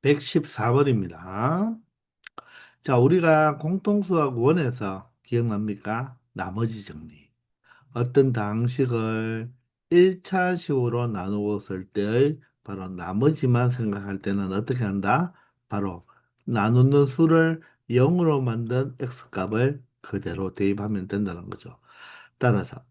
114번입니다. 자, 우리가 공통수학 원에서 기억납니까? 나머지 정리. 어떤 방식을 1차식으로 나누었을 때의 바로 나머지만 생각할 때는 어떻게 한다? 바로 나누는 수를 0으로 만든 x값을 그대로 대입하면 된다는 거죠. 따라서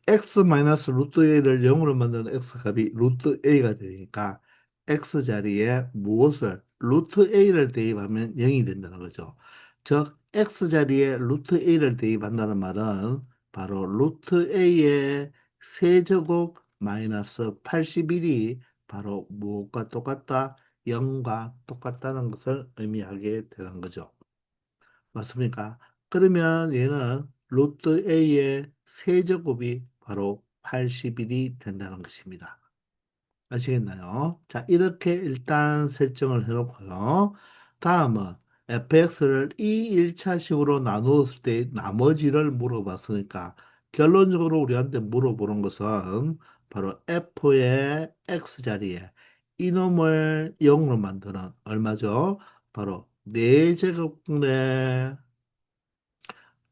x 마이너스 루트 a를 0으로 만드는 x값이 루트 a가 되니까 x 자리에 무엇을 루트 a를 대입하면 0이 된다는 거죠. 즉 x 자리에 루트 a를 대입한다는 말은 바로 루트 a의 세제곱 마이너스 81이 바로 무엇과 똑같다? 0과 똑같다는 것을 의미하게 되는 거죠. 맞습니까? 그러면 얘는 루트 a의 세제곱이 바로 81이 된다는 것입니다. 아시겠나요? 자, 이렇게 일단 설정을 해놓고요. 다음은 fx를 이 1차식으로 나누었을 때 나머지를 물어봤으니까 결론적으로 우리한테 물어보는 것은 바로 f의 x 자리에 이놈을 0으로 만드는 얼마죠? 바로 4제곱분의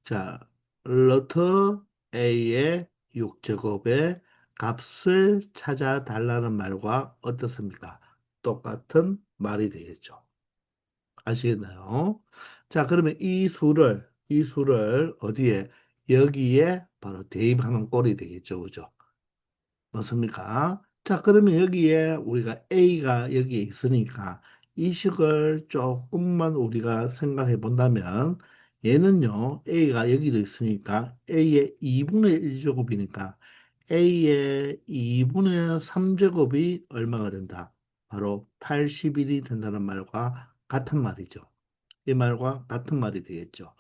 자, 루트 a의 6제곱의 값을 찾아달라는 말과 어떻습니까? 똑같은 말이 되겠죠. 아시겠나요? 자, 그러면 이 수를 어디에? 여기에 바로 대입하는 꼴이 되겠죠. 그죠? 맞습니까? 자, 그러면 여기에 우리가 A가 여기에 있으니까 이 식을 조금만 우리가 생각해 본다면 얘는요, A가 여기도 있으니까 A의 2분의 1제곱이니까 A의 2분의 3제곱이 얼마가 된다? 바로 81이 된다는 말과 같은 말이죠. 이 말과 같은 말이 되겠죠.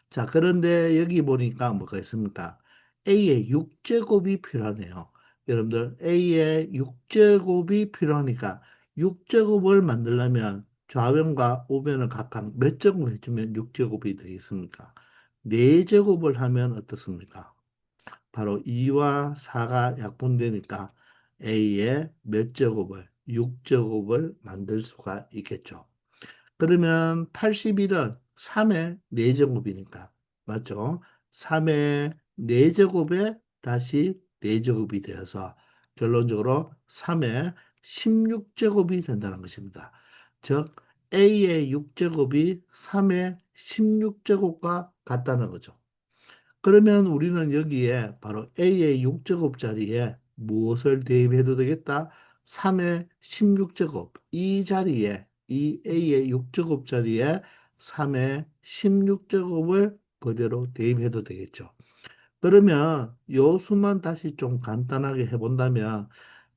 자, 그런데 여기 보니까 뭐가 있습니까? A의 6제곱이 필요하네요. 여러분들, A의 6제곱이 필요하니까 6제곱을 만들려면 좌변과 우변을 각각 몇 제곱을 해주면 6제곱이 되겠습니까? 4제곱을 하면 어떻습니까? 바로 2와 4가 약분되니까 A의 몇 제곱을, 6제곱을 만들 수가 있겠죠. 그러면 81은 3의 4제곱이니까 맞죠? 3의 4제곱에 다시 4제곱이 되어서 결론적으로 3의 16제곱이 된다는 것입니다. 즉 A의 6제곱이 3의 16제곱과 같다는 거죠. 그러면 우리는 여기에 바로 A의 6제곱 자리에 무엇을 대입해도 되겠다? 3의 16제곱. 이 자리에, 이 A의 6제곱 자리에 3의 16제곱을 그대로 대입해도 되겠죠. 그러면 요 수만 다시 좀 간단하게 해본다면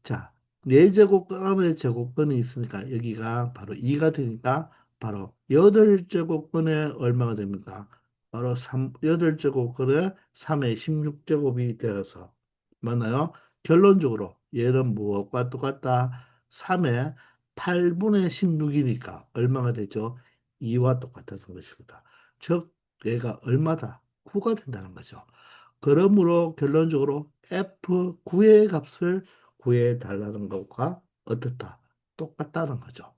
자, 4제곱권 안에 제곱권이 있으니까 여기가 바로 2가 되니까 바로 8제곱권에 얼마가 됩니까? 바로 8제곱권에 3의 16제곱이 되어서 맞나요? 결론적으로 얘는 무엇과 똑같다? 3의 8분의 16이니까 얼마가 되죠? 2와 똑같다는 것입니다. 즉 얘가 얼마다? 9가 된다는 거죠. 그러므로 결론적으로 F9의 값을 구해 달라는 것과 어떻다? 똑같다는 거죠.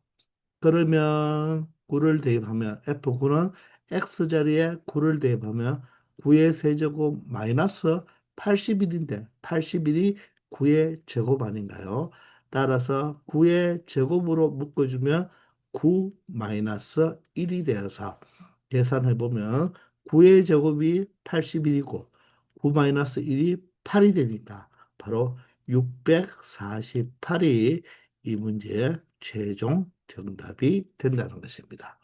그러면 9를 대입하면 F9는 X자리에 9를 대입하면 9의 세제곱 마이너스 81인데 81이 9의 제곱 아닌가요? 따라서 9의 제곱으로 묶어주면 9 마이너스 1이 되어서 계산해보면 9의 제곱이 81이고 9 마이너스 1이 8이 되니까 바로 648이 이 문제의 최종 정답이 된다는 것입니다.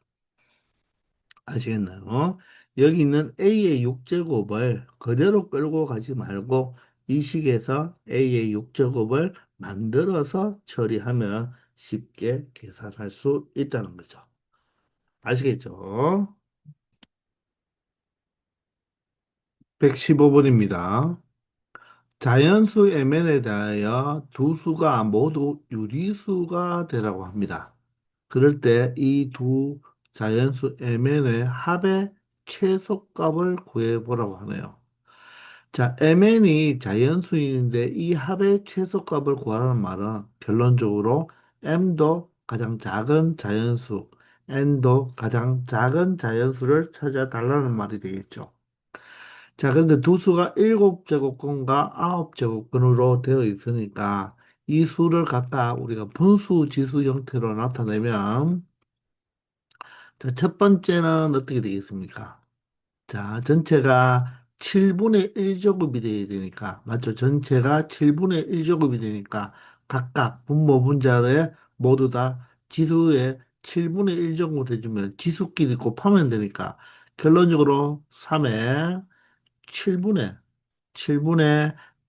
아시겠나요? 여기 있는 A의 6제곱을 그대로 끌고 가지 말고 이 식에서 A의 6제곱을 만들어서 처리하면 쉽게 계산할 수 있다는 거죠. 아시겠죠? 115번입니다. 자연수 mn에 대하여 두 수가 모두 유리수가 되라고 합니다. 그럴 때 이 두 자연수 mn의 합의 최소값을 구해보라고 하네요. 자, mn이 자연수인데 이 합의 최소값을 구하라는 말은 결론적으로 m도 가장 작은 자연수, n도 가장 작은 자연수를 찾아달라는 말이 되겠죠. 자, 그런데 두 수가 7제곱근과 9제곱근으로 되어 있으니까 이 수를 각각 우리가 분수, 지수 형태로 나타내면 자, 첫 번째는 어떻게 되겠습니까? 자, 전체가 7분의 1제곱이 되어야 되니까, 맞죠? 전체가 7분의 1제곱이 되니까, 각각 분모 분자에 모두 다 지수의 7분의 1제곱을 해주면 지수끼리 곱하면 되니까, 결론적으로 3의 7분의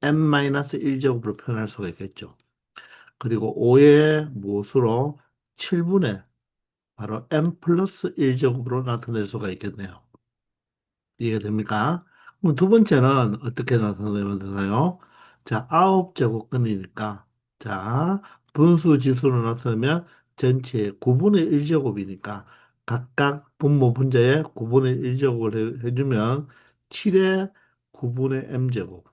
n-1제곱으로 표현할 수가 있겠죠. 그리고 5의 못으로 7분의 바로 n 플러스 1제곱으로 나타낼 수가 있겠네요. 이해가 됩니까? 그럼 두 번째는 어떻게 나타내면 되나요? 자, 9제곱근이니까, 자, 분수 지수로 나타내면 전체의 9분의 1제곱이니까 각각 분모 분자에 9분의 1제곱을 해주면 7의 9분의 m제곱,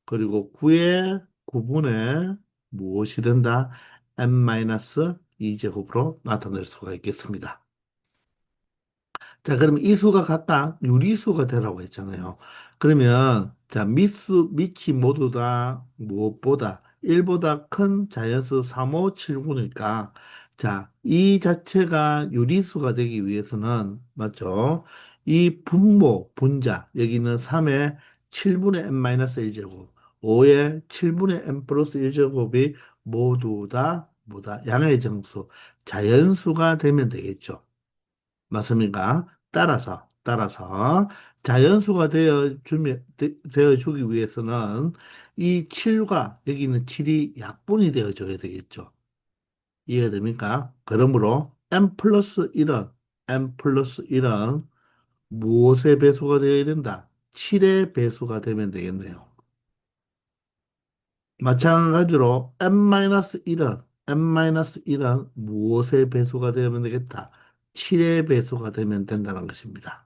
그리고 9의 9분의 무엇이 된다? m-2제곱으로 나타낼 수가 있겠습니다. 자, 그럼 이 수가 각각 유리수가 되라고 했잖아요. 그러면, 자, 밑이 모두 다 무엇보다, 1보다 큰 자연수 3, 5, 7, 9니까, 자, 이 자체가 유리수가 되기 위해서는, 맞죠? 이 분모, 분자, 여기는 3의 7분의 n-1제곱, 5의 7분의 n 플러스 1제곱이 모두 다, 뭐다, 양의 정수, 자연수가 되면 되겠죠. 맞습니까? 따라서 자연수가 되어 주기 위해서는 이 7과 여기 있는 7이 약분이 되어 줘야 되겠죠. 이해가 됩니까? 그러므로 n 플러스 1은 무엇의 배수가 되어야 된다? 7의 배수가 되면 되겠네요. 마찬가지로 n-1은 무엇의 배수가 되면 되겠다? 7의 배수가 되면 된다는 것입니다.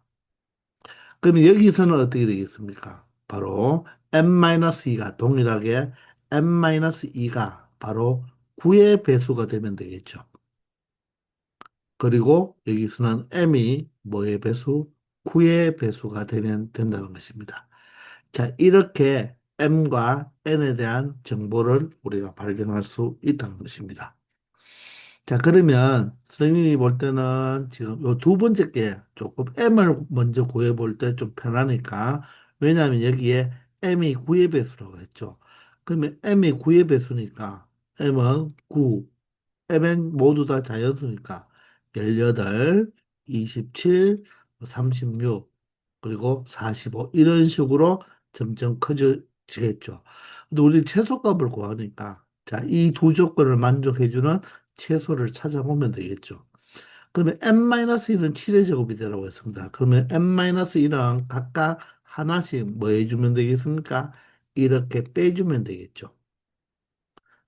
그럼 여기서는 어떻게 되겠습니까? 바로 n-2가 동일하게 n-2가 바로 9의 배수가 되면 되겠죠. 그리고 여기서는 m이 뭐의 배수? 9의 배수가 되면 된다는 것입니다. 자, 이렇게 m과 n에 대한 정보를 우리가 발견할 수 있다는 것입니다. 자, 그러면 선생님이 볼 때는 지금 요 두 번째 게 조금 m을 먼저 구해 볼 때 좀 편하니까. 왜냐하면 여기에 m이 9의 배수라고 했죠. 그러면 m이 9의 배수니까 m은 9, m은 모두 다 자연수니까 18, 27, 36, 그리고 45 이런 식으로 점점 커지겠죠. 근데 우리 최소값을 구하니까 자, 이 두 조건을 만족해주는 최소를 찾아보면 되겠죠. 그러면 n-1은 7의 제곱이 되라고 했습니다. 그러면 n-1은 각각 하나씩 뭐 해주면 되겠습니까? 이렇게 빼주면 되겠죠.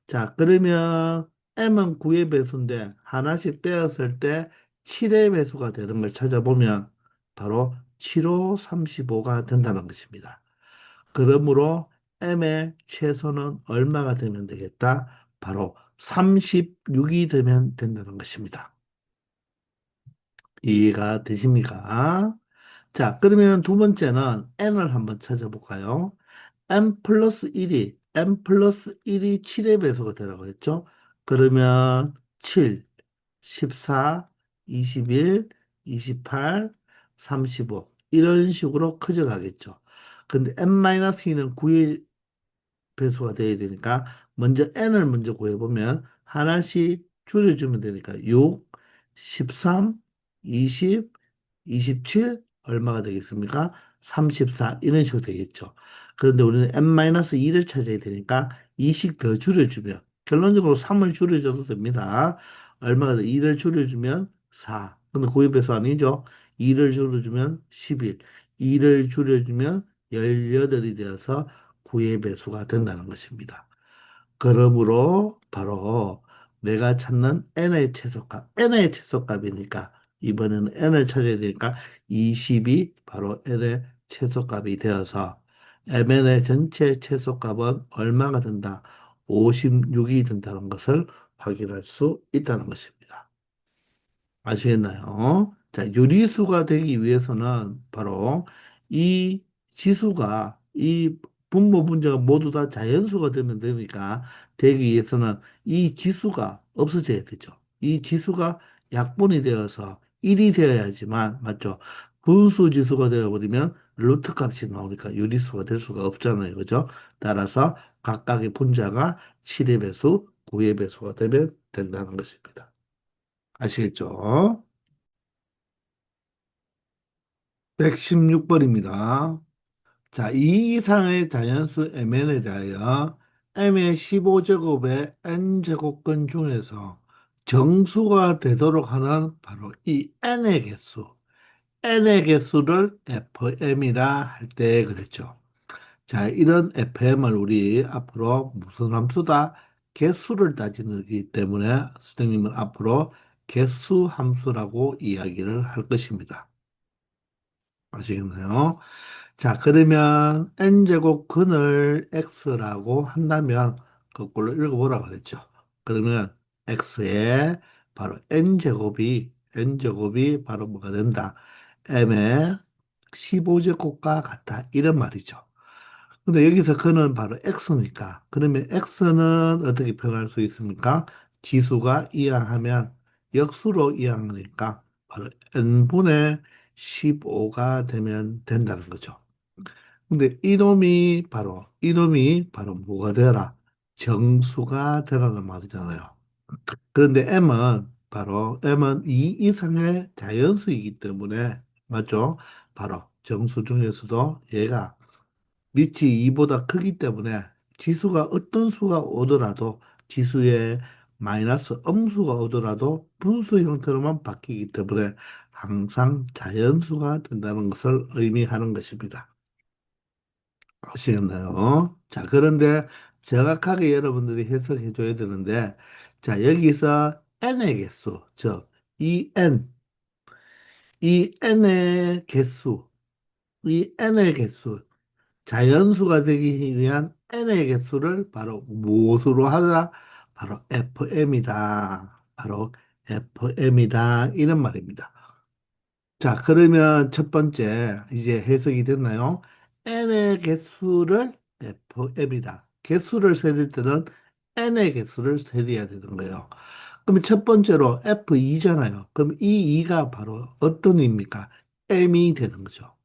자, 그러면 m은 9의 배수인데 하나씩 빼었을 때 7의 배수가 되는 걸 찾아보면 바로 7호 35가 된다는 것입니다. 그러므로 m의 최소는 얼마가 되면 되겠다? 바로 36이 되면 된다는 것입니다. 이해가 되십니까? 자, 그러면 두 번째는 n을 한번 찾아볼까요? n 플러스 1이 7의 배수가 되라고 했죠? 그러면 7, 14, 21, 28, 35 이런 식으로 커져가겠죠. 근데 n-2는 9의 배수가 돼야 되니까 먼저 n을 먼저 구해보면 하나씩 줄여주면 되니까 6, 13, 20, 27 얼마가 되겠습니까? 34 이런 식으로 되겠죠. 그런데 우리는 n-2를 찾아야 되니까 2씩 더 줄여주면 결론적으로 3을 줄여줘도 됩니다. 얼마가 돼? 2를 줄여주면 4. 근데 고의 배수 아니죠? 2를 줄여주면 11. 2를 줄여주면 18이 되어서 9의 배수가 된다는 것입니다. 그러므로 바로 내가 찾는 n의 최소값이니까 이번에는 n을 찾아야 되니까 20이 바로 n의 최소값이 되어서 mn의 전체 최소값은 얼마가 된다? 56이 된다는 것을 확인할 수 있다는 것입니다. 아시겠나요? 자, 요리수가 되기 위해서는 바로 이 지수가 이 분모 분자가 모두 다 자연수가 되면 되니까 되기 위해서는 이 지수가 없어져야 되죠. 이 지수가 약분이 되어서 1이 되어야지만 맞죠? 분수 지수가 되어버리면 루트 값이 나오니까 요리수가 될 수가 없잖아요. 그죠? 따라서 각각의 분자가 7의 배수, 9의 배수가 되면 된다는 것입니다. 아시겠죠? 116번입니다. 자, 이 이상의 자연수 mn에 대하여 m의 15제곱의 n제곱근 중에서 정수가 되도록 하는 바로 이 n의 개수, n의 개수를 fm이라 할 때 그랬죠. 자, 이런 fm을 우리 앞으로 무슨 함수다? 개수를 따지기 때문에 선생님은 앞으로 개수 함수라고 이야기를 할 것입니다. 아시겠나요? 자, 그러면 n제곱 근을 x라고 한다면 거꾸로 읽어보라 그랬죠. 그러면 x에 바로 n제곱이 바로 뭐가 된다? m의 15제곱과 같다. 이런 말이죠. 근데 여기서 근은 바로 x니까 그러면 x는 어떻게 표현할 수 있습니까? 지수가 이항하면 역수로 이항하니까 바로 n분의 15가 되면 된다는 거죠. 근데 이놈이 바로 뭐가 되라? 정수가 되라는 말이잖아요. 그런데 m은 2 이상의 자연수이기 때문에 맞죠? 바로 정수 중에서도 얘가 밑이 2보다 크기 때문에 지수가 어떤 수가 오더라도 지수에 마이너스 음수가 오더라도 분수 형태로만 바뀌기 때문에 항상 자연수가 된다는 것을 의미하는 것입니다. 아시겠나요? 자, 그런데 정확하게 여러분들이 해석해 줘야 되는데, 자, 여기서 n의 개수, 즉, 이 n의 개수, 자연수가 되기 위한 n의 개수를 바로 무엇으로 하자? 바로 fm이다. 바로 fm이다. 이런 말입니다. 자, 그러면 첫 번째, 이제 해석이 됐나요? n의 개수를 fm이다. 개수를 세릴 때는 n의 개수를 세려야 되는 거예요. 그럼 첫 번째로 f2잖아요. 그럼 이 2가 바로 어떤 의미입니까? m이 되는 거죠.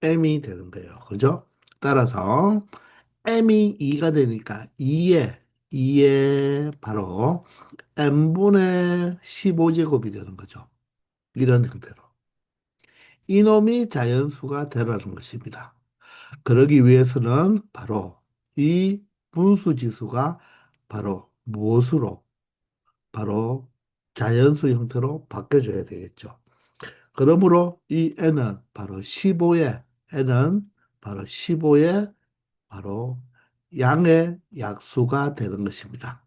m이 되는 거예요. 그죠? 따라서 m이 2가 되니까 2에 바로 n분의 15제곱이 되는 거죠. 이런 형태로. 이놈이 자연수가 되라는 것입니다. 그러기 위해서는 바로 이 분수지수가 바로 무엇으로? 바로 자연수 형태로 바뀌어줘야 되겠죠. 그러므로 이 n은 바로 15의 바로 양의 약수가 되는 것입니다.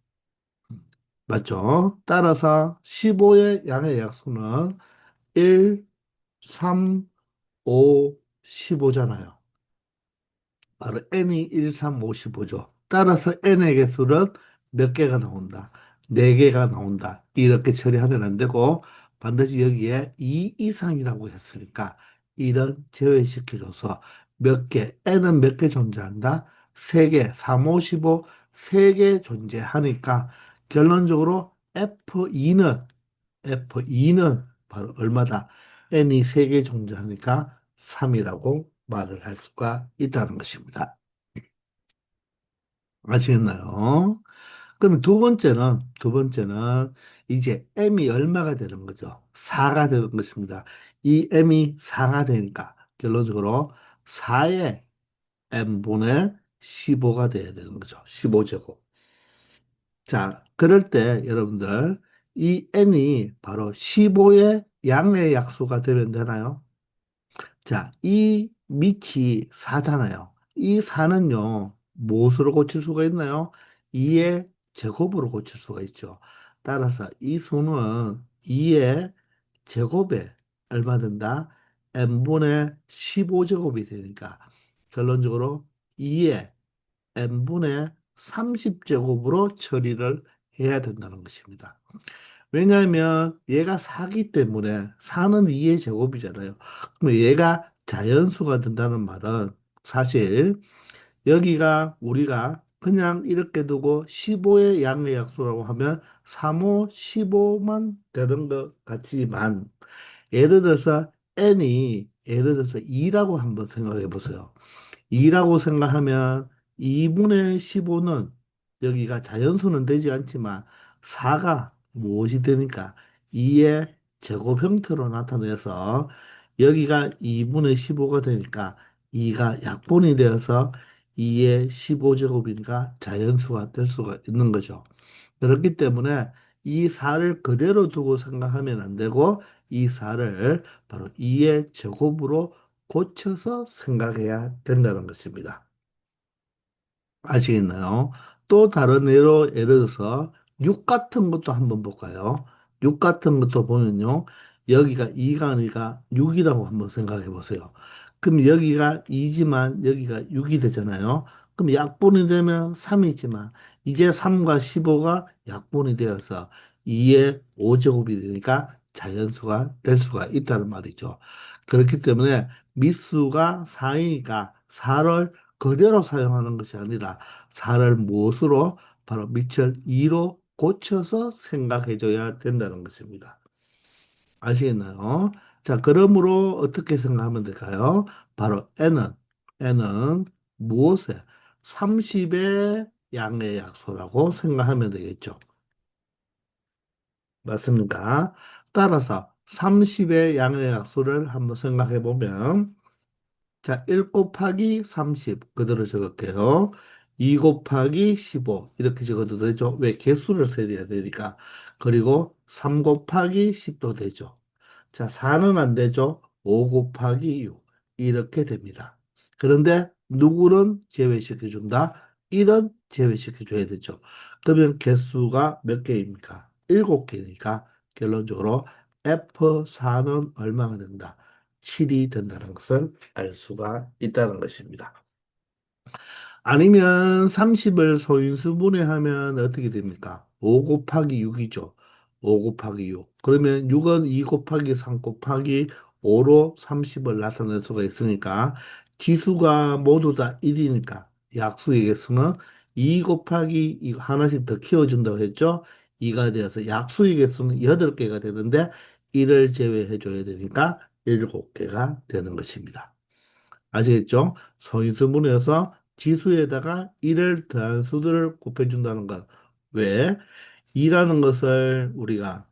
맞죠? 따라서 15의 양의 약수는 1, 3, 5, 15잖아요. 바로 n이 1, 3, 5, 15죠. 따라서 n의 개수는 몇 개가 나온다? 4개가 나온다. 이렇게 처리하면 안 되고 반드시 여기에 2 이상이라고 했으니까 이런 제외시켜줘서 몇 개, n은 몇 개 존재한다? 3개, 3, 5, 15, 3개 존재하니까 결론적으로 F2는 바로 얼마다? n이 3개 존재하니까 3이라고 말을 할 수가 있다는 것입니다. 아시겠나요? 그럼 두 번째는 이제 m이 얼마가 되는 거죠? 4가 되는 것입니다. 이 m이 4가 되니까 결론적으로 4의 m분의 15가 돼야 되는 거죠. 15제곱. 자, 그럴 때 여러분들 이 n이 바로 15의 양의 약수가 되면 되나요? 자, 이 밑이 4잖아요. 이 4는요, 무엇으로 고칠 수가 있나요? 2의 제곱으로 고칠 수가 있죠. 따라서 이 수는 2의 제곱에 얼마 된다? n분의 15제곱이 되니까 결론적으로 2의 n분의 30제곱으로 처리를 해야 된다는 것입니다. 왜냐하면 얘가 4기 때문에 4는 2의 제곱이잖아요. 그럼 얘가 자연수가 된다는 말은 사실 여기가 우리가 그냥 이렇게 두고 15의 양의 약수라고 하면 3호 15만 되는 것 같지만 예를 들어서 n이 예를 들어서 2라고 한번 생각해 보세요. 2라고 생각하면 2분의 15는 여기가 자연수는 되지 않지만 4가 무엇이 되니까 2의 제곱 형태로 나타내서 여기가 2분의 15가 되니까 2가 약분이 되어서 2의 15제곱이니까 자연수가 될 수가 있는 거죠. 그렇기 때문에 이 4를 그대로 두고 생각하면 안 되고 이 4를 바로 2의 제곱으로 고쳐서 생각해야 된다는 것입니다. 아시겠나요? 또 다른 예로 예를 들어서 6 같은 것도 한번 볼까요? 6 같은 것도 보면요. 여기가 2가 아니라 6이라고 한번 생각해 보세요. 그럼 여기가 2지만 여기가 6이 되잖아요. 그럼 약분이 되면 3이지만 이제 3과 15가 약분이 되어서 2의 5제곱이 되니까 자연수가 될 수가 있다는 말이죠. 그렇기 때문에 미수가 4이니까 4를 그대로 사용하는 것이 아니라 4를 무엇으로 바로 밑을 2로 고쳐서 생각해 줘야 된다는 것입니다. 아시겠나요? 자, 그러므로 어떻게 생각하면 될까요? 바로 n은 무엇에 30의 양의 약수라고 생각하면 되겠죠. 맞습니까? 따라서 30의 양의 약수를 한번 생각해 보면 자, 1 곱하기 30 그대로 적을게요. 2 곱하기 15 이렇게 적어도 되죠. 왜? 개수를 세야 되니까. 그리고 3 곱하기 10도 되죠. 자, 4는 안 되죠. 5 곱하기 6 이렇게 됩니다. 그런데 누구는 제외시켜 준다? 1은 제외시켜 줘야 되죠. 그러면 개수가 몇 개입니까? 7개니까 결론적으로 F4는 얼마가 된다? 7이 된다는 것을 알 수가 있다는 것입니다. 아니면 30을 소인수분해하면 어떻게 됩니까? 5 곱하기 6이죠. 5 곱하기 6. 그러면 6은 2 곱하기 3 곱하기 5로 30을 나타낼 수가 있으니까 지수가 모두 다 1이니까 약수의 개수는 2 곱하기 이거 하나씩 더 키워준다고 했죠. 2가 되어서 약수의 개수는 8개가 되는데 1을 제외해 줘야 되니까 7개가 되는 것입니다. 아시겠죠? 소인수분해에서 지수에다가 1을 더한 수들을 곱해준다는 것. 왜? 2라는 것을 우리가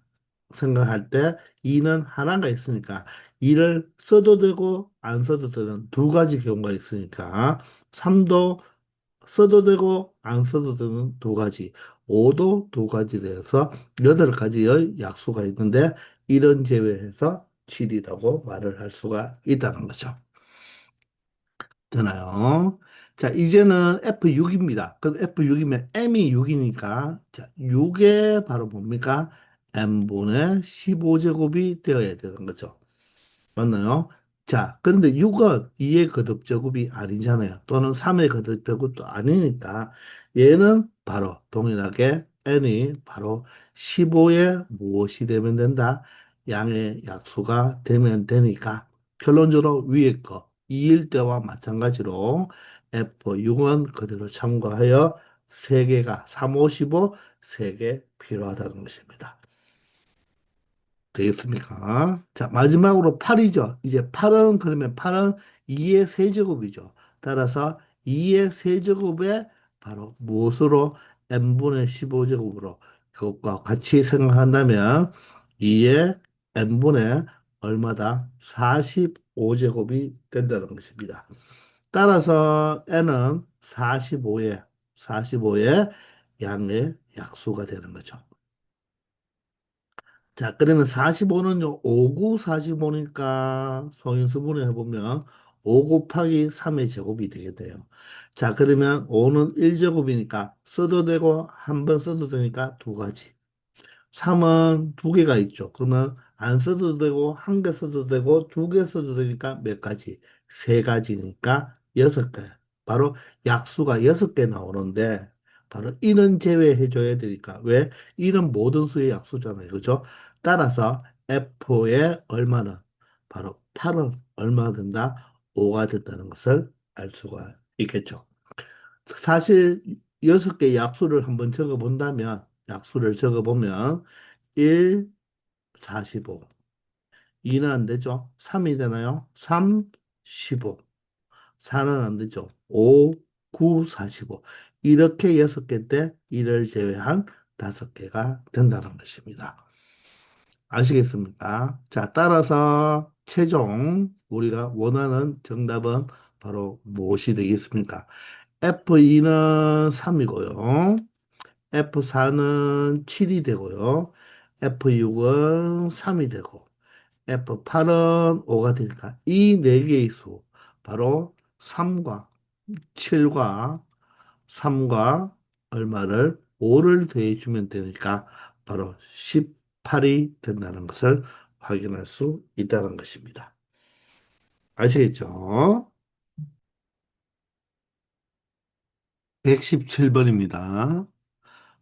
생각할 때 2는 하나가 있으니까 2를 써도 되고 안 써도 되는 두 가지 경우가 있으니까 3도 써도 되고 안 써도 되는 두 가지 5도 두 가지 되어서 8가지의 약수가 있는데 1은 제외해서 7이라고 말을 할 수가 있다는 거죠. 되나요? 자, 이제는 F6입니다. 그럼 F6이면 M이 6이니까, 자, 6에 바로 뭡니까? M분의 15제곱이 되어야 되는 거죠. 맞나요? 자, 그런데 6은 2의 거듭제곱이 아니잖아요. 또는 3의 거듭제곱도 아니니까, 얘는 바로 동일하게 N이 바로 15에 무엇이 되면 된다? 양의 약수가 되면 되니까, 결론적으로 위에 거, 2일 때와 마찬가지로 F6은 그대로 참고하여 3개가 3, 5, 15, 3개 필요하다는 것입니다. 되겠습니까? 자, 마지막으로 8이죠. 이제 8은 그러면 8은 2의 세제곱이죠. 따라서 2의 세제곱에 바로 무엇으로 n분의 15제곱으로 그것과 같이 생각한다면 2의 n분의 얼마다? 45제곱이 된다는 것입니다. 따라서 n은 45의 양의 약수가 되는 거죠. 자, 그러면 45는요, 5구 45니까 성인수분해 해보면 5 곱하기 3의 제곱이 되겠네요. 자, 그러면 5는 1제곱이니까 써도 되고 한 번 써도 되니까 두 가지. 3은 두 개가 있죠. 그러면 안 써도 되고 한 개 써도 되고 두 개 써도 되니까 몇 가지? 세 가지니까 6개. 바로 약수가 6개 나오는데 바로 1은 제외해줘야 되니까. 왜? 1은 모든 수의 약수잖아요. 그죠? 따라서 F의 얼마는? 바로 8은 얼마가 된다? 5가 된다는 것을 알 수가 있겠죠. 사실 6개 약수를 한번 적어본다면, 약수를 적어보면 1, 45. 2는 안 되죠. 3이 되나요? 3, 15. 4는 안 되죠. 5, 9, 45. 이렇게 6개 때 1을 제외한 5개가 된다는 것입니다. 아시겠습니까? 자, 따라서 최종 우리가 원하는 정답은 바로 무엇이 되겠습니까? F2는 3이고요. F4는 7이 되고요. F6은 3이 되고, F8은 5가 되니까 이 네 개의 수, 바로 3과 얼마를 5를 더해주면 되니까 바로 18이 된다는 것을 확인할 수 있다는 것입니다. 아시겠죠? 117번입니다.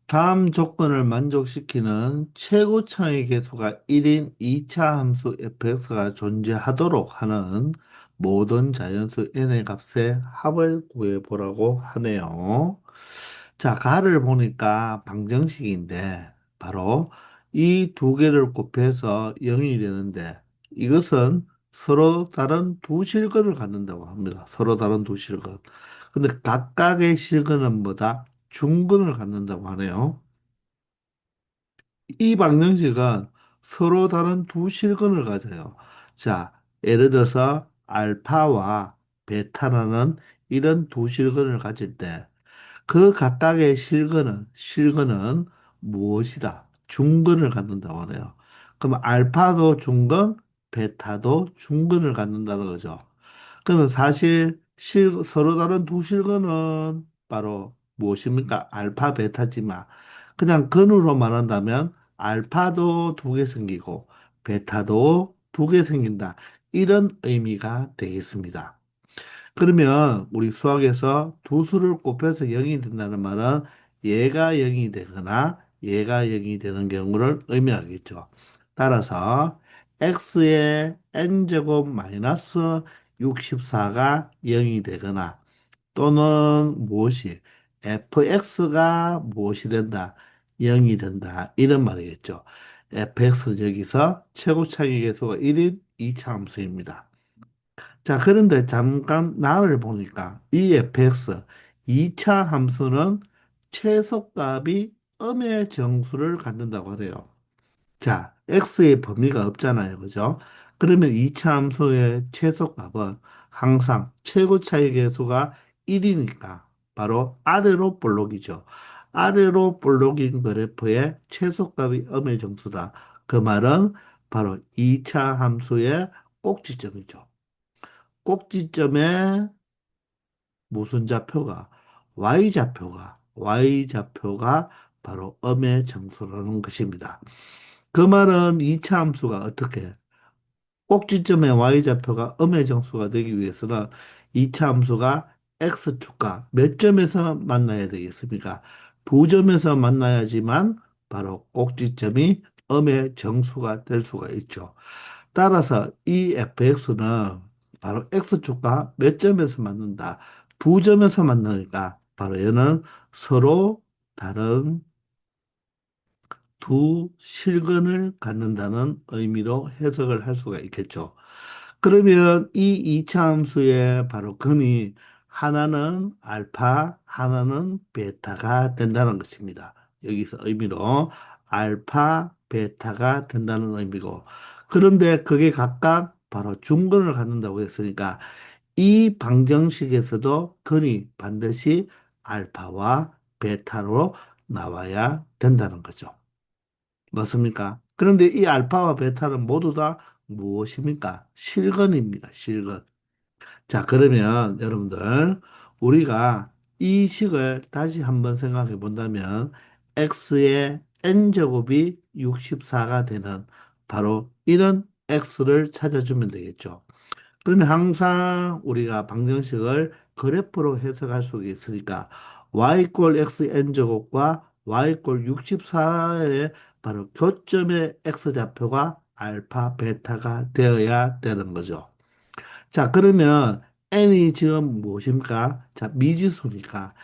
다음 조건을 만족시키는 최고차의 계수가 1인 2차 함수 fx가 존재하도록 하는 모든 자연수 n의 값의 합을 구해보라고 하네요. 자, 가를 보니까 방정식인데 바로 이 두 개를 곱해서 0이 되는데 이것은 서로 다른 두 실근을 갖는다고 합니다. 서로 다른 두 실근. 근데 각각의 실근은 뭐다? 중근을 갖는다고 하네요. 이 방정식은 서로 다른 두 실근을 가져요. 자, 예를 들어서 알파와 베타라는 이런 두 실근을 가질 때 그 각각의 실근은 무엇이다? 중근을 갖는다고 하네요. 그럼 알파도 중근, 베타도 중근을 갖는다는 거죠. 그러면 사실 서로 다른 두 실근은 바로 무엇입니까? 알파, 베타지만 그냥 근으로 말한다면 알파도 두 개 생기고 베타도 두 개 생긴다. 이런 의미가 되겠습니다. 그러면 우리 수학에서 두 수를 곱해서 0이 된다는 말은 얘가 0이 되거나 얘가 0이 되는 경우를 의미하겠죠. 따라서 x의 n제곱 마이너스 64가 0이 되거나 또는 무엇이 fx가 무엇이 된다? 0이 된다. 이런 말이겠죠. fx는 여기서 최고차기 계수가 1인 2차 함수입니다. 자, 그런데 잠깐 나를 보니까 이 fx 2차 함수는 최소값이 음의 정수를 갖는다고 하네요. 자, x의 범위가 없잖아요. 그죠? 그러면 2차 함수의 최소값은 항상 최고 차이 계수가 1이니까 바로 아래로 볼록이죠. 아래로 볼록인 그래프의 최소값이 음의 정수다. 그 말은 바로 2차 함수의 꼭지점이죠. 꼭지점에 무슨 좌표가 y좌표가 바로 음의 정수라는 것입니다. 그 말은 이차 함수가 어떻게 꼭지점의 y좌표가 음의 정수가 되기 위해서는 이차 함수가 x축과 몇 점에서 만나야 되겠습니까? 두 점에서 만나야지만 바로 꼭지점이 음의 정수가 될 수가 있죠. 따라서 이 fx는 바로 x축과 몇 점에서 만난다. 두 점에서 만나니까 바로 얘는 서로 다른 두 실근을 갖는다는 의미로 해석을 할 수가 있겠죠. 그러면 이 이차함수의 바로 근이 하나는 알파, 하나는 베타가 된다는 것입니다. 여기서 의미로 알파, 베타가 된다는 의미고, 그런데 그게 각각 바로 중근을 갖는다고 했으니까 이 방정식에서도 근이 반드시 알파와 베타로 나와야 된다는 거죠. 맞습니까? 그런데 이 알파와 베타는 모두 다 무엇입니까? 실근입니다. 실근. 자, 그러면 여러분들 우리가 이 식을 다시 한번 생각해 본다면 x의 n제곱이 64가 되는 바로 이런 x를 찾아주면 되겠죠. 그러면 항상 우리가 방정식을 그래프로 해석할 수 있으니까 y 꼴 xn 제곱과 y 꼴 64의 바로 교점의 x좌표가 알파, 베타가 되어야 되는 거죠. 자, 그러면 n이 지금 무엇입니까? 자, 미지수니까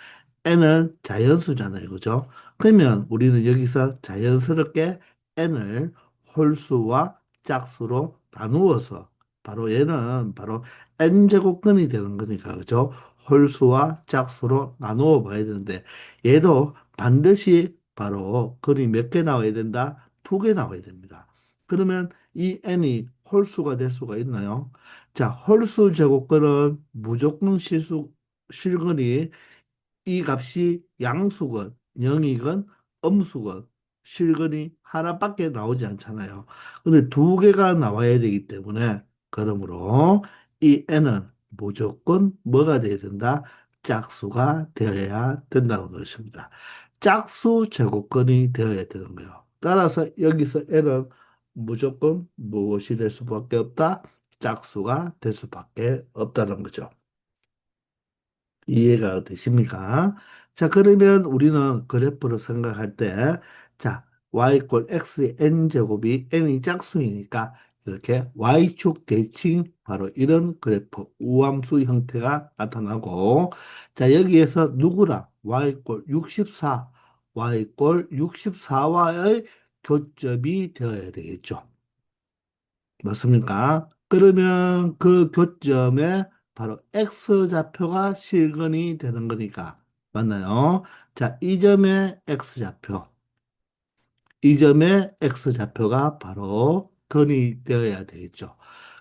n은 자연수잖아요. 그죠? 그러면 우리는 여기서 자연스럽게 n을 홀수와 짝수로 나누어서 바로 얘는 바로 n제곱근이 되는 거니까. 그죠? 홀수와 짝수로 나누어 봐야 되는데 얘도 반드시 바로 근이 몇 개 나와야 된다? 두 개 나와야 됩니다. 그러면 이 n이 홀수가 될 수가 있나요? 자, 홀수 제곱근은 무조건 실근이 이 값이 양수건, 영이건, 음수건, 실근이 하나밖에 나오지 않잖아요. 근데 두 개가 나와야 되기 때문에 그러므로 이 n은 무조건 뭐가 돼야 된다? 짝수가 되어야 된다는 것입니다. 짝수 제곱근이 되어야 되는 거예요. 따라서 여기서 n은 무조건 무엇이 될 수밖에 없다? 짝수가 될 수밖에 없다는 거죠. 이해가 되십니까? 자, 그러면 우리는 그래프로 생각할 때, 자, y 꼴 x의 n제곱이 n이 짝수이니까 이렇게 y축 대칭 바로 이런 그래프 우함수 형태가 나타나고, 자, 여기에서 누구랑 y 꼴 64, y 꼴 64와의 교점이 되어야 되겠죠. 맞습니까? 그러면 그 교점에 바로 X좌표가 실근이 되는 거니까. 맞나요? 자, 이 점의 X좌표. 이 점의 X좌표가 바로 근이 되어야 되겠죠.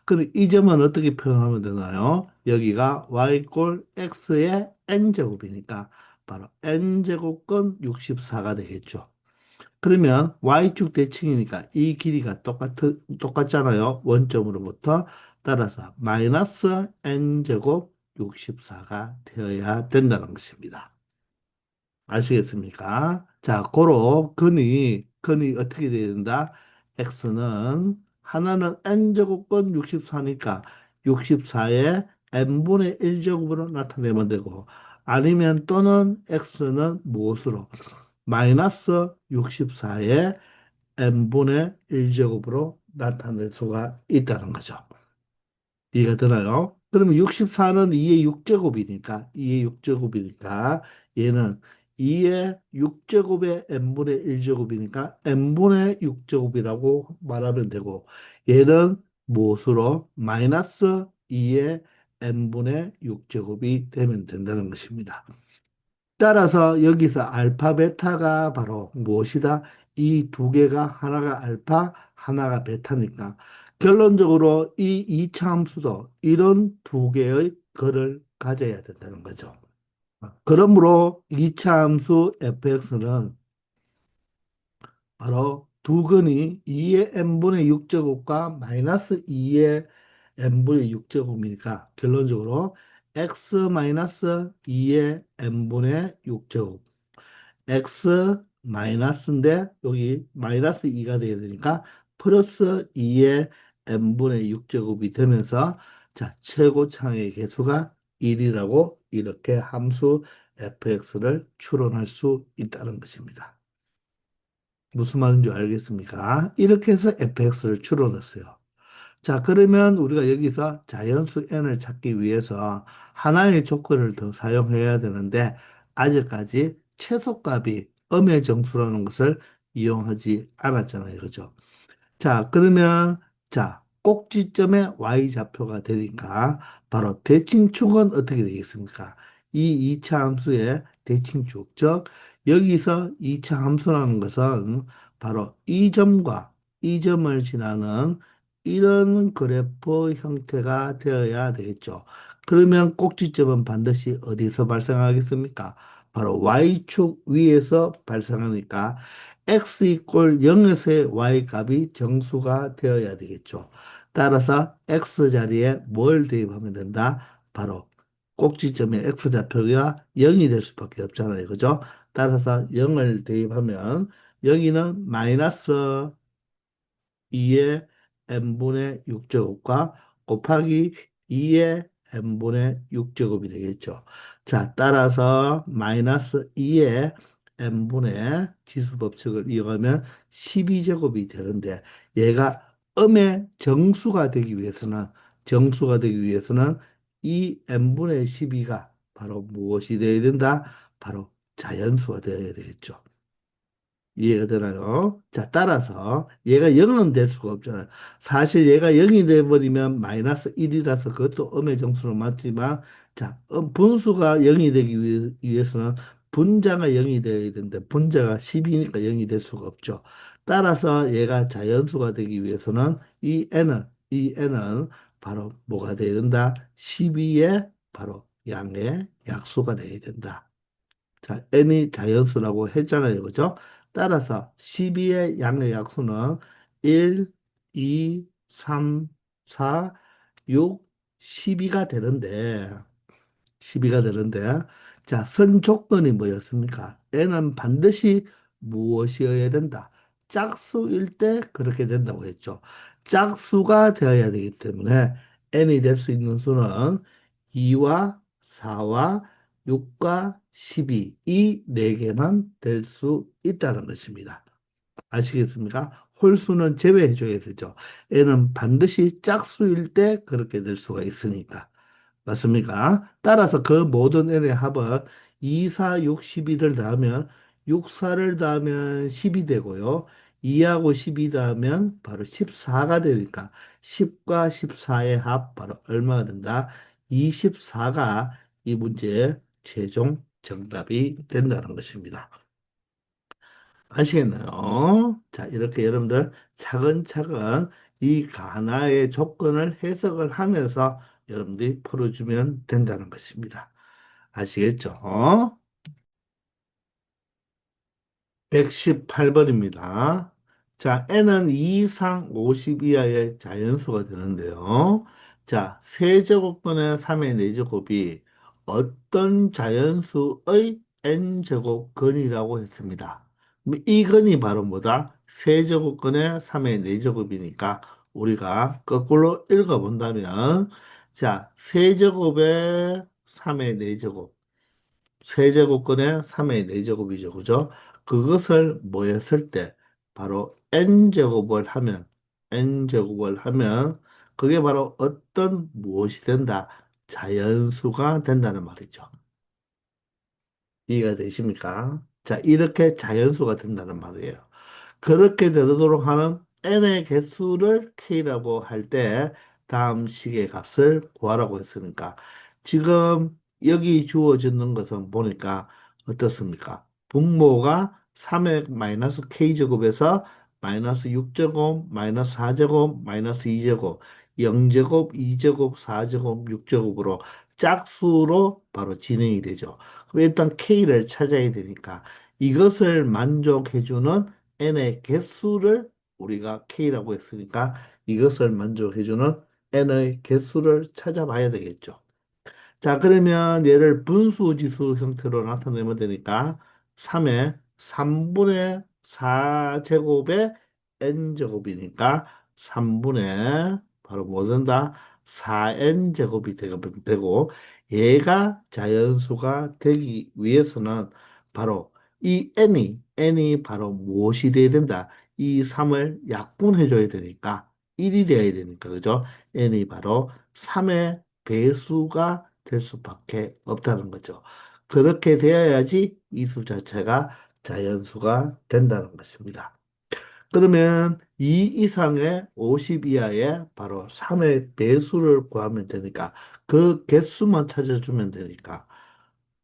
그럼 이 점은 어떻게 표현하면 되나요? 여기가 Y꼴 X의 N제곱이니까 바로 N제곱근 64가 되겠죠. 그러면 Y축 대칭이니까 이 길이가 똑같잖아요. 원점으로부터 따라서 마이너스 n제곱 64가 되어야 된다는 것입니다. 아시겠습니까? 자, 고로 근이 어떻게 되어야 된다? x는 하나는 n제곱권 64니까 64의 n분의 1제곱으로 나타내면 되고 아니면 또는 x는 무엇으로? 마이너스 64의 n분의 1제곱으로 나타낼 수가 있다는 거죠. 이해가 되나요? 그러면 64는 2의 6제곱이니까, 2의 6제곱이니까, 얘는 2의 6제곱의 n분의 1제곱이니까, n분의 6제곱이라고 말하면 되고, 얘는 무엇으로? 마이너스 2의 n분의 6제곱이 되면 된다는 것입니다. 따라서 여기서 알파, 베타가 바로 무엇이다? 이 두 개가 하나가 알파, 하나가 베타니까 결론적으로 이 이차함수도 이런 두 개의 글을 가져야 된다는 거죠. 그러므로 이차함수 fx는 바로 두 근이 2의 n분의 6제곱과 마이너스 2의 n분의 6제곱이니까 결론적으로 x 마이너스 2의 n분의 6제곱 x 마이너스인데 여기 마이너스 2가 돼야 되니까 플러스 2의 n분의 6제곱이 되면서 자 최고차의 개수가 1이라고 이렇게 함수 fx를 추론할 수 있다는 것입니다. 무슨 말인지 알겠습니까? 이렇게 해서 fx를 추론했어요. 자, 그러면 우리가 여기서 자연수 n을 찾기 위해서 하나의 조건을 더 사용해야 되는데, 아직까지 최소값이 음의 정수라는 것을 이용하지 않았잖아요. 그죠? 자, 그러면, 자, 꼭지점에 y좌표가 되니까, 바로 대칭축은 어떻게 되겠습니까? 이 2차 함수의 대칭축, 즉, 여기서 2차 함수라는 것은 바로 이 점과 이 점을 지나는 이런 그래프 형태가 되어야 되겠죠. 그러면 꼭지점은 반드시 어디서 발생하겠습니까? 바로 y축 위에서 발생하니까 x 이꼴 0에서의 y 값이 정수가 되어야 되겠죠. 따라서 x 자리에 뭘 대입하면 된다? 바로 꼭지점의 x좌표가 0이 될 수밖에 없잖아요. 그죠? 따라서 0을 대입하면 여기는 마이너스 2의 n분의 6제곱과 곱하기 2의 n분의 6제곱이 되겠죠. 자, 따라서 마이너스 2의 n분의 지수법칙을 이용하면 12제곱이 되는데 얘가 음의 정수가 되기 위해서는 이 n분의 12가 바로 무엇이 되어야 된다? 바로 자연수가 되어야 되겠죠. 이해가 되나요? 자, 따라서 얘가 0은 될 수가 없잖아요. 사실 얘가 0이 돼버리면 마이너스 1이라서 그것도 음의 정수로 맞지만, 자, 분수가 0이 되기 위해서는 분자가 0이 되어야 되는데 분자가 10이니까 0이 될 수가 없죠. 따라서 얘가 자연수가 되기 위해서는 이 n은 바로 뭐가 되어야 된다? 12의 바로 양의 약수가 되어야 된다. 자, n이 자연수라고 했잖아요. 그죠? 따라서 12의 양의 약수는 1, 2, 3, 4, 6, 12가 되는데, 12가 되는데, 자, 선 조건이 뭐였습니까? n은 반드시 무엇이어야 된다? 짝수일 때 그렇게 된다고 했죠. 짝수가 되어야 되기 때문에 n이 될 수 있는 수는 2와 4와 6과 12, 이 네 개만 될 수 있다는 것입니다. 아시겠습니까? 홀수는 제외해줘야 되죠. n은 반드시 짝수일 때 그렇게 될 수가 있으니까. 맞습니까? 따라서 그 모든 n의 합은 2, 4, 6, 12를 더하면 6, 4를 더하면 10이 되고요. 2하고 12 더하면 바로 14가 되니까 10과 14의 합 바로 얼마가 된다? 24가 이 문제의 최종 정답이 된다는 것입니다. 아시겠나요? 자, 이렇게 여러분들 차근차근 이 가나의 조건을 해석을 하면서 여러분들이 풀어주면 된다는 것입니다. 아시겠죠? 118번입니다. 자, n은 2 이상 50 이하의 자연수가 되는데요. 자, 세제곱분의 3의 4제곱이 어떤 자연수의 n제곱 근이라고 했습니다. 이 근이 바로 뭐다? 세제곱근의 3의 4제곱이니까 우리가 거꾸로 읽어본다면, 자, 세제곱의 3의 4제곱 세제곱근의 3의 4제곱이죠. 그죠? 그것을 뭐 했을 때 바로 n제곱을 하면 그게 바로 어떤 무엇이 된다? 자연수가 된다는 말이죠. 이해가 되십니까? 자, 이렇게 자연수가 된다는 말이에요. 그렇게 되도록 하는 n의 개수를 k라고 할 때 다음 식의 값을 구하라고 했으니까 지금 여기 주어지는 것은 보니까 어떻습니까? 분모가 3의 마이너스 k제곱에서 마이너스 6제곱, 마이너스 4제곱, 마이너스 2제곱, 0제곱, 2제곱, 4제곱, 6제곱으로 짝수로 바로 진행이 되죠. 그럼 일단 k를 찾아야 되니까 이것을 만족해주는 n의 개수를 우리가 k라고 했으니까 이것을 만족해주는 n의 개수를 찾아봐야 되겠죠. 자, 그러면 얘를 분수지수 형태로 나타내면 되니까 3의 3분의 4제곱의 n제곱이니까 3분의 바로 뭐 된다? 4n제곱이 되고 얘가 자연수가 되기 위해서는 바로 이 n이 바로 무엇이 돼야 된다? 이 3을 약분해 줘야 되니까 1이 돼야 되니까 그죠? n이 바로 3의 배수가 될 수밖에 없다는 거죠. 그렇게 되어야지 이 수 자체가 자연수가 된다는 것입니다. 그러면 2 이상의 50 이하의 바로 3의 배수를 구하면 되니까 그 개수만 찾아주면 되니까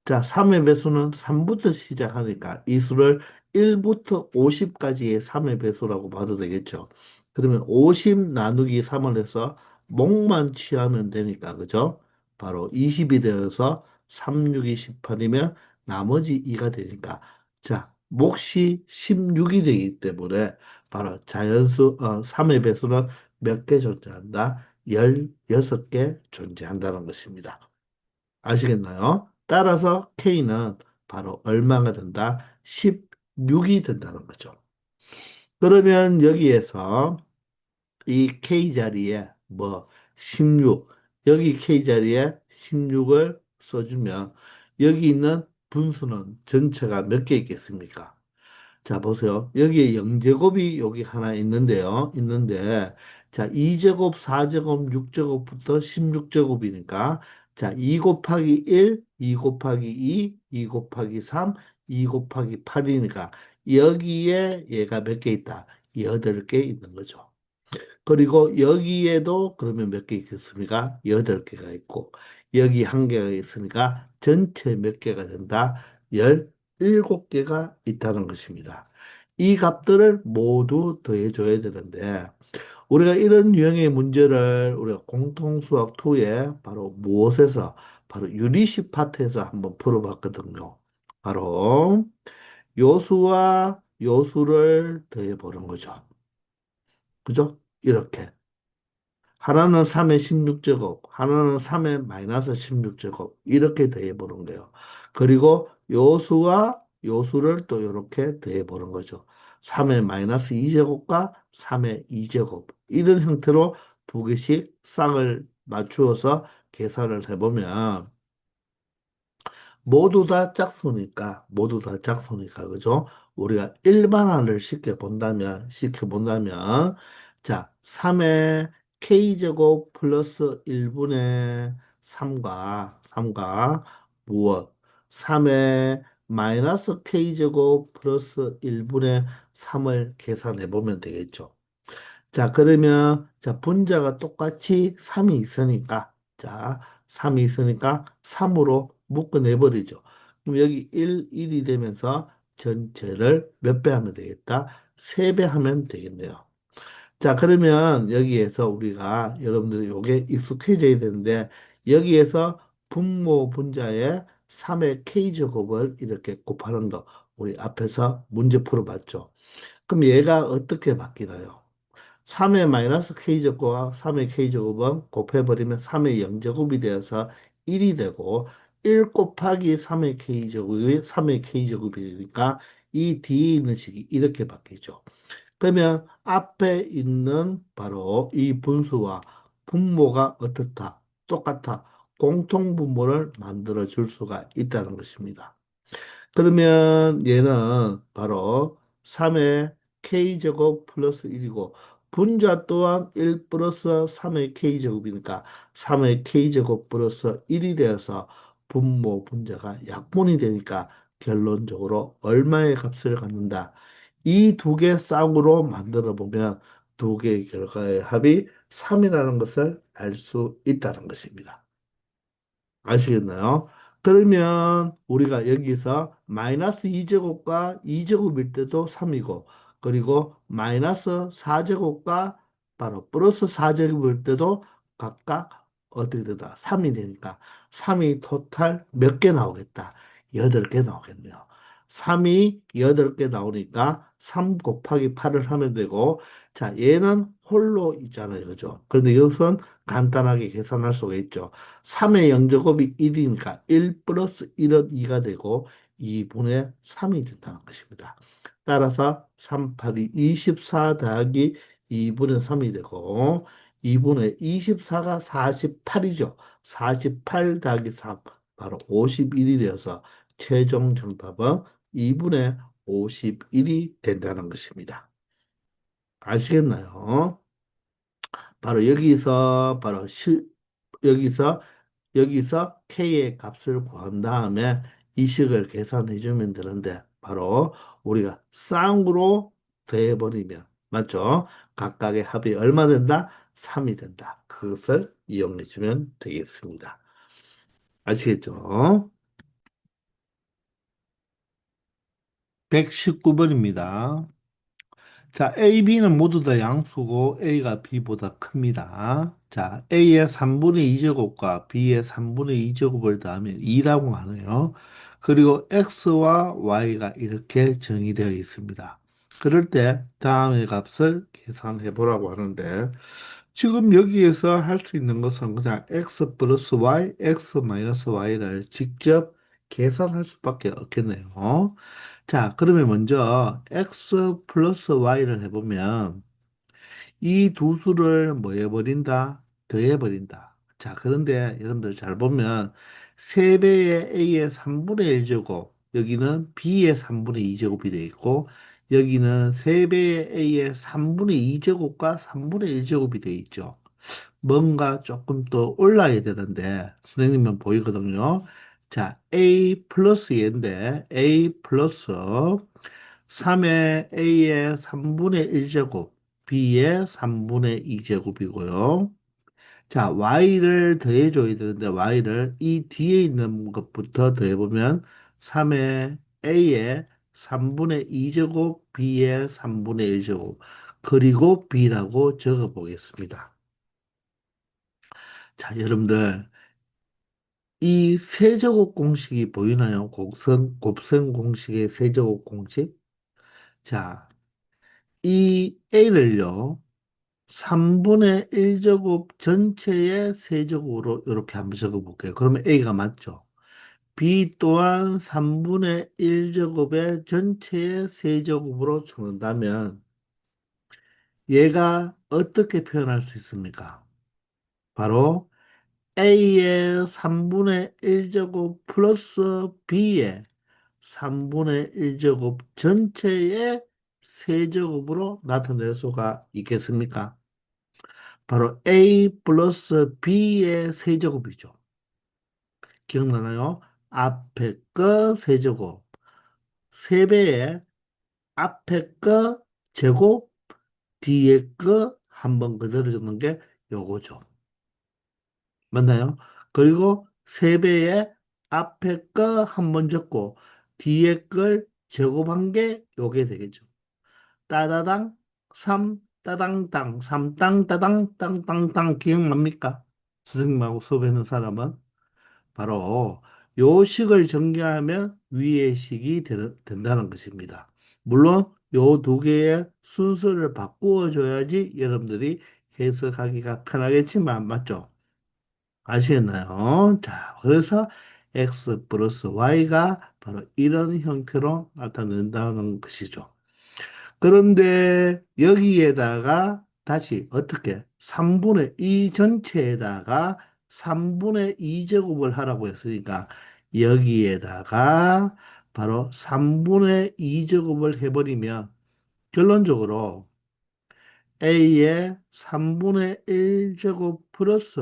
자, 3의 배수는 3부터 시작하니까 이 수를 1부터 50까지의 3의 배수라고 봐도 되겠죠. 그러면 50 나누기 3을 해서 몫만 취하면 되니까, 그죠? 바로 20이 되어서 3, 6이 18이면 나머지 2가 되니까. 자, 몫이 16이 되기 때문에 바로 3의 배수는 몇 개 존재한다? 16개 존재한다는 것입니다. 아시겠나요? 따라서 K는 바로 얼마가 된다? 16이 된다는 거죠. 그러면 여기에서 이 K 자리에 뭐 16, 여기 K 자리에 16을 써주면 여기 있는 분수는 전체가 몇 개 있겠습니까? 자, 보세요. 여기에 0제곱이 여기 하나 있는데요. 있는데, 자, 2제곱, 4제곱, 6제곱부터 16제곱이니까, 자, 2 곱하기 1, 2 곱하기 2, 2 곱하기 3, 2 곱하기 8이니까, 여기에 얘가 몇 개 있다? 8개 있는 거죠. 그리고 여기에도 그러면 몇 개 있겠습니까? 8개가 있고, 여기 한 개가 있으니까 전체 몇 개가 된다? 17개가 있다는 것입니다. 이 값들을 모두 더해줘야 되는데, 우리가 이런 유형의 문제를 우리가 공통수학 2에 바로 무엇에서? 바로 유리식 파트에서 한번 풀어봤거든요. 바로 요수와 요수를 더해보는 거죠. 그죠? 이렇게. 하나는 3의 16제곱, 하나는 3의 마이너스 16제곱, 이렇게 더해보는 거예요. 그리고 요수와 요수를 또 이렇게 더해보는 거죠. 3의 마이너스 2제곱과 3의 2제곱. 이런 형태로 두 개씩 쌍을 맞추어서 계산을 해보면 모두 다 짝수니까, 그죠? 우리가 일반화를 시켜 본다면, 자, 3의 k제곱 플러스 1분의 3과 무엇? 3의 마이너스 k제곱 플러스 1분의 3을 계산해 보면 되겠죠. 자, 그러면, 자, 분자가 똑같이 3이 있으니까, 자, 3이 있으니까 3으로 묶어내버리죠. 그럼 여기 1이 되면서 전체를 몇 배 하면 되겠다? 3배 하면 되겠네요. 자, 그러면 여기에서 우리가 여러분들이 요게 익숙해져야 되는데, 여기에서 분모 분자의 3의 k제곱을 이렇게 곱하는 거, 우리 앞에서 문제 풀어봤죠. 그럼 얘가 어떻게 바뀌나요? 3의 마이너스 k제곱과 3의 k제곱은 곱해버리면 3의 0제곱이 되어서 1이 되고 1 곱하기 3의 k제곱이 3의 k제곱이 되니까 이 뒤에 있는 식이 이렇게 바뀌죠. 그러면 앞에 있는 바로 이 분수와 분모가 어떻다? 똑같아. 공통분모를 만들어 줄 수가 있다는 것입니다. 그러면 얘는 바로 3의 k제곱 플러스 1이고 분자 또한 1 플러스 3의 k제곱이니까 3의 k제곱 플러스 1이 되어서 분모 분자가 약분이 되니까 결론적으로 얼마의 값을 갖는다. 이 두 개 쌍으로 만들어 보면 두 개의 결과의 합이 3이라는 것을 알 수 있다는 것입니다. 아시겠나요? 그러면 우리가 여기서 마이너스 2제곱과 2제곱일 때도 3이고, 그리고 마이너스 4제곱과 바로 플러스 4제곱일 때도 각각 어떻게 되다? 3이 되니까 3이 토탈 몇 개 나오겠다? 8개 나오겠네요. 3이 8개 나오니까 3 곱하기 8을 하면 되고, 자, 얘는 홀로 있잖아요. 그죠? 그런데 이것은 간단하게 계산할 수가 있죠. 3의 영제곱이 1이니까 1 플러스 1은 2가 되고 2분의 3이 된다는 것입니다. 따라서 3, 8이 24 더하기 2분의 3이 되고 2분의 24가 48이죠. 48 더하기 3, 바로 51이 되어서 최종 정답은 2분의 51이 된다는 것입니다. 아시겠나요? 바로 여기서 여기서 K의 값을 구한 다음에 이 식을 계산해 주면 되는데 바로 우리가 쌍으로 더해버리면 맞죠? 각각의 합이 얼마 된다? 3이 된다. 그것을 이용해 주면 되겠습니다. 아시겠죠? 119번입니다. 자, A, B는 모두 다 양수고 A가 B보다 큽니다. 자, A의 3분의 2제곱과 B의 3분의 2제곱을 더하면 2라고 하네요. 그리고 X와 Y가 이렇게 정의되어 있습니다. 그럴 때 다음의 값을 계산해 보라고 하는데 지금 여기에서 할 수 있는 것은 그냥 X 플러스 Y, X 마이너스 Y를 직접 계산할 수밖에 없겠네요. 자, 그러면 먼저 x 플러스 y를 해보면 이 두 수를 뭐 해버린다? 더해버린다. 자, 그런데 여러분들 잘 보면 3배의 A의 3분의 1제곱, 여기는 B의 3분의 2제곱이 되어 있고, 여기는 3배의 A의 3분의 2제곱과 3분의 1제곱이 되어 있죠. 뭔가 조금 더 올라야 되는데, 선생님은 보이거든요. 자, A 플러스 얘인데, A 플러스 3의 A의 3분의 1제곱, B의 3분의 2제곱이고요. 자, y를 더해줘야 되는데 y를 이 뒤에 있는 것부터 더해보면 3의 a의 3분의 2제곱 b의 3분의 1제곱 그리고 b라고 적어보겠습니다. 자, 여러분들 이 세제곱 공식이 보이나요? 곱셈 공식의 세제곱 공식. 자, 이 a를요. 3분의 1제곱 전체의 세제곱으로 이렇게 한번 적어볼게요. 그러면 A가 맞죠? B 또한 3분의 1제곱의 전체의 세제곱으로 적는다면 얘가 어떻게 표현할 수 있습니까? 바로 A의 3분의 1제곱 플러스 B의 3분의 1제곱 전체의 세제곱으로 나타낼 수가 있겠습니까? 바로 A 플러스 B의 세제곱이죠. 기억나나요? 앞에 거 세제곱. 3배의 앞에 거 제곱, 뒤에 거 한 번 그대로 적는 게 요거죠. 맞나요? 그리고 3배의 앞에 거 한 번 적고, 뒤에 걸 제곱한 게 요게 되겠죠. 따다당, 3, 따당땅, 3땅, 따당, 땅땅땅 기억납니까? 선생님하고 수업하는 사람은? 바로 요 식을 전개하면 위의 식이 된다는 것입니다. 물론 요 두 개의 순서를 바꾸어 줘야지 여러분들이 해석하기가 편하겠지만 맞죠? 아시겠나요? 자, 그래서 x 플러스 y가 바로 이런 형태로 나타낸다는 것이죠. 그런데 여기에다가 다시 어떻게 3분의 이 전체에다가 3분의 2제곱을 하라고 했으니까 여기에다가 바로 3분의 2제곱을 해버리면 결론적으로 A의 3분의 1제곱 플러스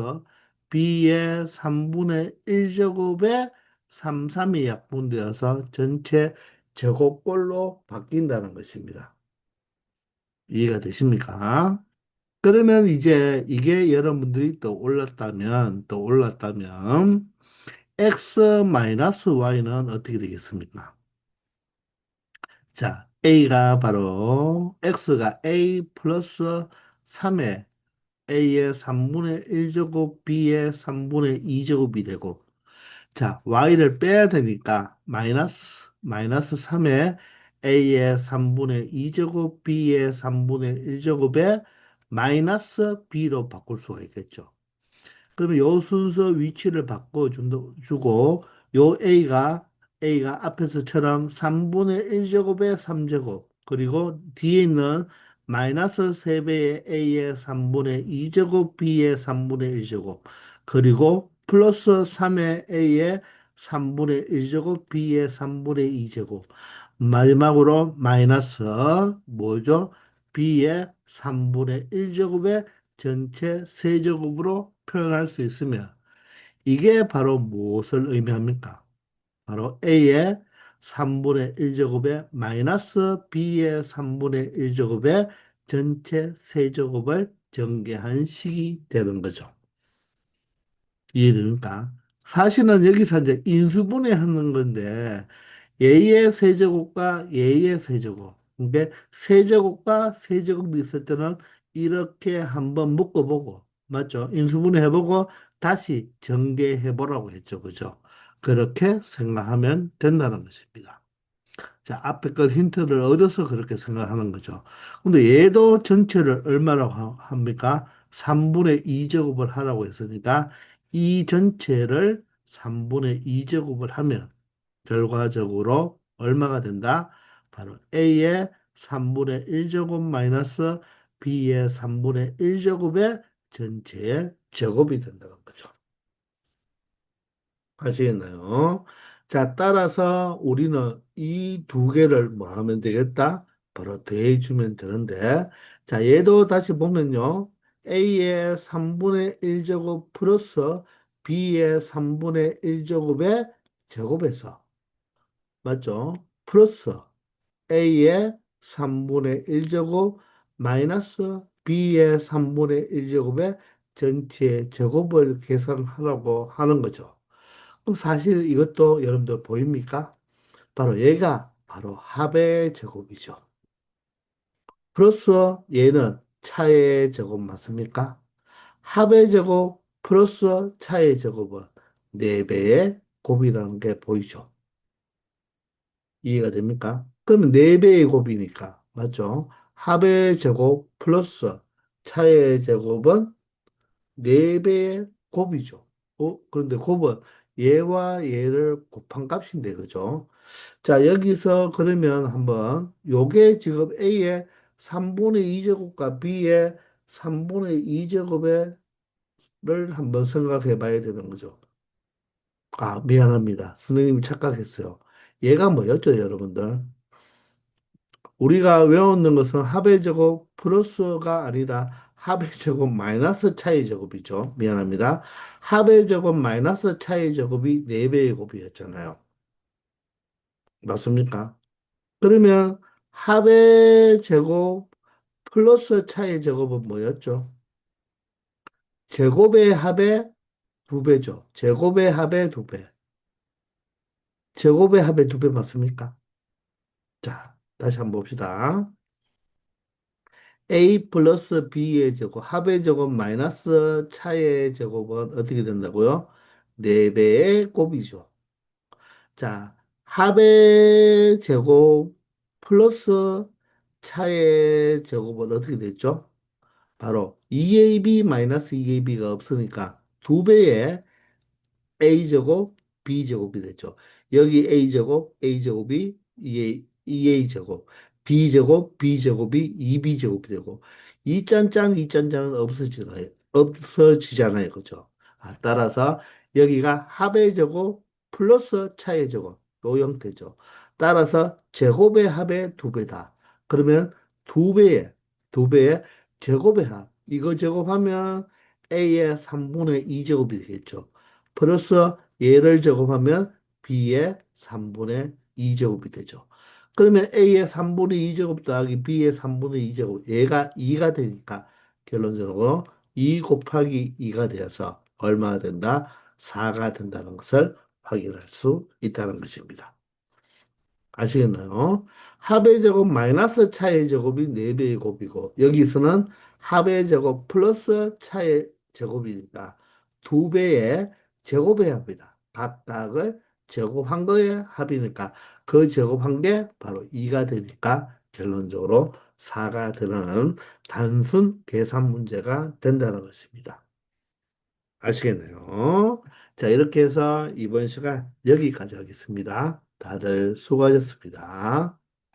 B의 3분의 1제곱에 3, 3이 약분되어서 전체 제곱꼴로 바뀐다는 것입니다. 이해가 되십니까? 그러면 이제 이게 여러분들이 또 올랐다면 x 마이너스 y는 어떻게 되겠습니까? 자, a가 바로 x가 a 플러스 3의 a의 3분의 1제곱 b의 3분의 2제곱이 되고 자, y를 빼야 되니까 마이너스 3의 a의 3분의 2제곱 b의 3분의 1제곱에 마이너스 b로 바꿀 수가 있겠죠. 그러면 요 순서 위치를 주고 요 A가 앞에서처럼 3분의 1제곱에 3제곱 그리고 뒤에 있는 마이너스 3배의 A의 3분의 2제곱 B의 3분의 1제곱 그리고 플러스 3의 A의 3분의 1제곱 B의 3분의 2제곱 마지막으로 마이너스 뭐죠? B의 3분의 1제곱에 전체 세제곱으로 표현할 수 있으며 이게 바로 무엇을 의미합니까? 바로 A의 3분의 1제곱에 마이너스 B의 3분의 1제곱에 전체 세제곱을 전개한 식이 되는 거죠. 이해됩니까? 사실은 여기서 이제 인수분해하는 건데 A의 세제곱과 A의 세제곱. 근데 세제곱과 세제곱이 있을 때는 이렇게 한번 묶어보고, 맞죠? 인수분해 해보고 다시 전개해보라고 했죠. 그죠? 그렇게 생각하면 된다는 것입니다. 자, 앞에 걸 힌트를 얻어서 그렇게 생각하는 거죠. 근데 얘도 전체를 얼마라고 합니까? 3분의 2제곱을 하라고 했으니까 이 전체를 3분의 2제곱을 하면 결과적으로 얼마가 된다? 바로 A의 3분의 1제곱 마이너스 B의 3분의 1제곱의 전체의 제곱이 된다는 거죠. 아시겠나요? 자, 따라서 우리는 이 두 개를 뭐 하면 되겠다? 바로 더해주면 되는데, 자, 얘도 다시 보면요. A의 3분의 1제곱 플러스 B의 3분의 1제곱의 제곱에서, 맞죠? 플러스 A의 3분의 1제곱 마이너스 B의 3분의 1제곱의 전체 제곱을 계산하라고 하는 거죠. 그럼 사실 이것도 여러분들 보입니까? 바로 얘가 바로 합의 제곱이죠. 플러스 얘는 차의 제곱 맞습니까? 합의 제곱 플러스 차의 제곱은 4배의 곱이라는 게 보이죠. 이해가 됩니까? 그러면 4배의 곱이니까 맞죠? 합의 제곱 플러스 차의 제곱은 4배의 곱이죠. 그런데 곱은 얘와 얘를 곱한 값인데, 그죠? 자, 여기서 그러면 한번 요게 지금 A의 3분의 2제곱과 B의 3분의 2제곱을 한번 생각해 봐야 되는 거죠. 아, 미안합니다. 선생님이 착각했어요. 얘가 뭐였죠, 여러분들? 우리가 외우는 것은 합의 제곱 플러스가 아니라 합의 제곱 마이너스 차의 제곱이죠. 미안합니다. 합의 제곱 마이너스 차의 제곱이 4배의 곱이었잖아요. 맞습니까? 그러면 합의 제곱 플러스 차의 제곱은 뭐였죠? 제곱의 합의 2배죠. 제곱의 합의 2배. 제곱의 합의 2배 맞습니까? 자, 다시 한번 봅시다. A 플러스 B의 제곱, 합의 제곱 마이너스 차의 제곱은 어떻게 된다고요? 4배의 곱이죠. 자, 합의 제곱 플러스 차의 제곱은 어떻게 됐죠? 바로 2AB 마이너스 2AB가 없으니까 2배의 A제곱, B제곱이 됐죠. 여기 A제곱, A제곱이 2A 제곱, B제곱, B제곱이 2B제곱이 되고, 이 짠짠, 이 짠짠은 없어지잖아요. 없어지잖아요. 그죠? 아, 따라서 여기가 합의 제곱 플러스 차의 제곱, 요 형태죠. 따라서 제곱의 합의 2배다. 그러면 2배의 제곱의 합. 이거 제곱하면 A의 3분의 2제곱이 되겠죠. 플러스 얘를 제곱하면 B의 3분의 2제곱이 되죠. 그러면 A의 3분의 2제곱 더하기 B의 3분의 2제곱 얘가 2가 되니까 결론적으로 2 곱하기 2가 되어서 얼마가 된다? 4가 된다는 것을 확인할 수 있다는 것입니다. 아시겠나요? 합의 제곱 마이너스 차의 제곱이 4배의 곱이고 여기서는 합의 제곱 플러스 차의 제곱이니까 2배의 제곱의 합이다. 각각을 제곱한 거의 합이니까 그 제곱한 게 바로 2가 되니까 결론적으로 4가 되는 단순 계산 문제가 된다는 것입니다. 아시겠나요? 자, 이렇게 해서 이번 시간 여기까지 하겠습니다. 다들 수고하셨습니다.